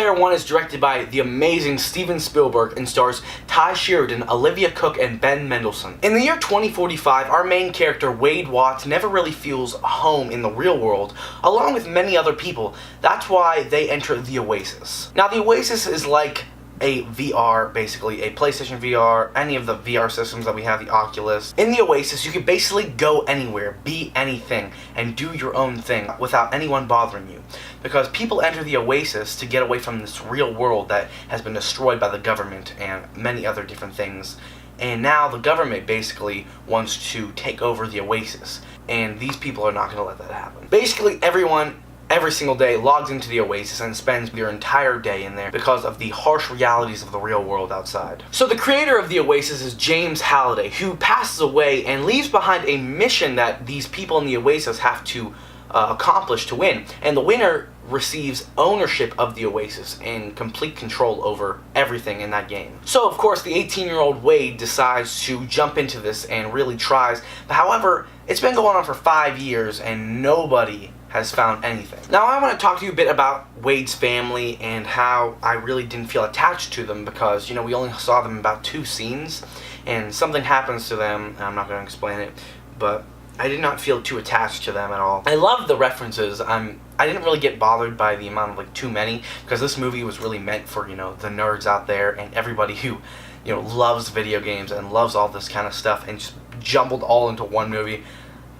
Player One is directed by the amazing Steven Spielberg and stars Ty Sheridan, Olivia Cooke, and Ben Mendelsohn. In the year 2045, our main character, Wade Watts, never really feels home in the real world, along with many other people. That's why they enter the Oasis. Now, the Oasis is like a VR, basically, a PlayStation VR, any of the VR systems that we have, the Oculus. In the Oasis, you can basically go anywhere, be anything, and do your own thing without anyone bothering you. Because people enter the Oasis to get away from this real world that has been destroyed by the government and many other different things. And now the government basically wants to take over the Oasis. And these people are not going to let that happen. Basically, everyone every single day logs into the Oasis and spends their entire day in there because of the harsh realities of the real world outside. So the creator of the Oasis is James Halliday, who passes away and leaves behind a mission that these people in the Oasis have to accomplish to win. And the winner receives ownership of the Oasis and complete control over everything in that game. So of course the 18-year-old Wade decides to jump into this and really tries. But however, it's been going on for 5 years and nobody has found anything. Now I want to talk to you a bit about Wade's family and how I really didn't feel attached to them because, you know, we only saw them in about 2 scenes and something happens to them, and I'm not going to explain it, but I did not feel too attached to them at all. I love the references. I didn't really get bothered by the amount of too many because this movie was really meant for, you know, the nerds out there and everybody who, you know, loves video games and loves all this kind of stuff and just jumbled all into one movie.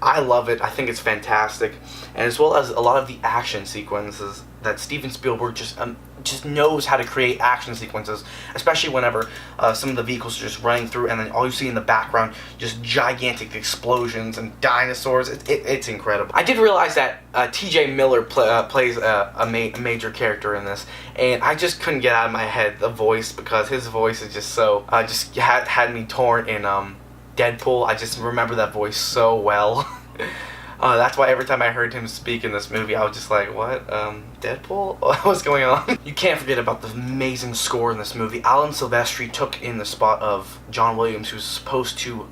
I love it. I think it's fantastic, and as well as a lot of the action sequences that Steven Spielberg just knows how to create action sequences, especially whenever some of the vehicles are just running through, and then all you see in the background just gigantic explosions and dinosaurs. It's incredible. I did realize that T.J. Miller plays a major character in this, and I just couldn't get out of my head the voice because his voice is just so just had me torn in Deadpool. I just remember that voice so well. That's why every time I heard him speak in this movie, I was just like, what? Deadpool? What's going on? You can't forget about the amazing score in this movie. Alan Silvestri took in the spot of John Williams, who was supposed to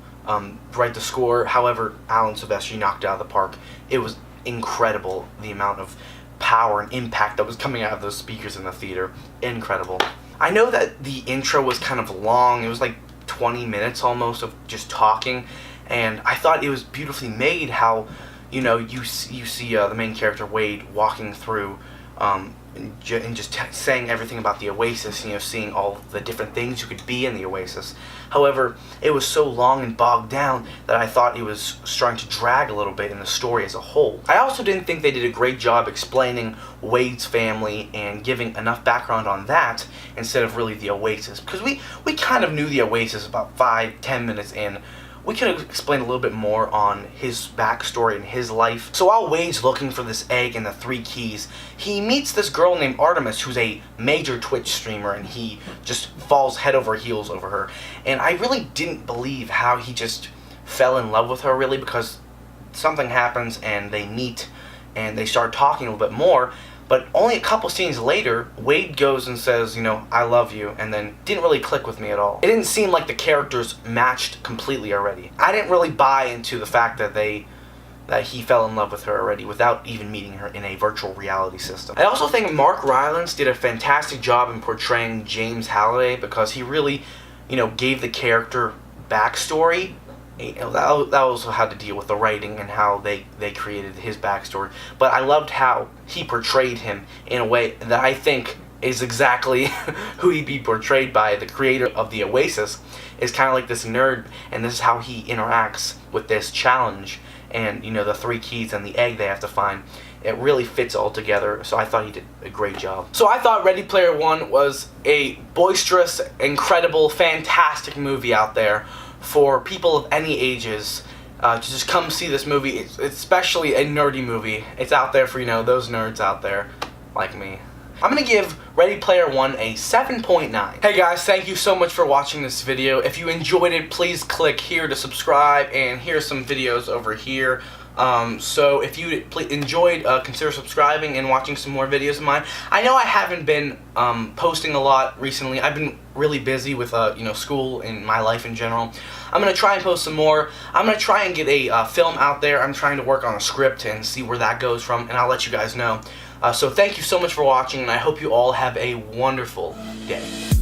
write the score. However, Alan Silvestri knocked it out of the park. It was incredible, the amount of power and impact that was coming out of those speakers in the theater. Incredible. I know that the intro was kind of long. It was like 20 minutes almost of just talking, and I thought it was beautifully made how, you know, you see the main character Wade walking through and just saying everything about the Oasis, you know, seeing all the different things you could be in the Oasis. However, it was so long and bogged down that I thought it was starting to drag a little bit in the story as a whole. I also didn't think they did a great job explaining Wade's family and giving enough background on that instead of really the Oasis, because we kind of knew the Oasis about 5-10 minutes in. We could have explained a little bit more on his backstory and his life. So while Wade's looking for this egg and the 3 keys, he meets this girl named Artemis who's a major Twitch streamer, and he just falls head over heels over her. And I really didn't believe how he just fell in love with her, really, because something happens and they meet and they start talking a little bit more. But only a couple scenes later, Wade goes and says, you know, I love you, and then didn't really click with me at all. It didn't seem like the characters matched completely already. I didn't really buy into the fact that he fell in love with her already without even meeting her in a virtual reality system. I also think Mark Rylance did a fantastic job in portraying James Halliday because he really, you know, gave the character backstory. You know, that also had to deal with the writing and how they created his backstory. But I loved how he portrayed him in a way that I think is exactly who he'd be portrayed by. The creator of the Oasis is kind of like this nerd, and this is how he interacts with this challenge. And, you know, the 3 keys and the egg they have to find. It really fits all together, so I thought he did a great job. So I thought Ready Player One was a boisterous, incredible, fantastic movie out there for people of any ages to just come see this movie. It's especially a nerdy movie. It's out there for, you know, those nerds out there like me. I'm going to give Ready Player One a 7.9. Hey guys, thank you so much for watching this video. If you enjoyed it, please click here to subscribe, and here's some videos over here. So if you enjoyed, consider subscribing and watching some more videos of mine. I know I haven't been posting a lot recently. I've been really busy with you know, school and my life in general. I'm gonna try and post some more. I'm gonna try and get a film out there. I'm trying to work on a script and see where that goes from, and I'll let you guys know. So thank you so much for watching, and I hope you all have Have a wonderful day.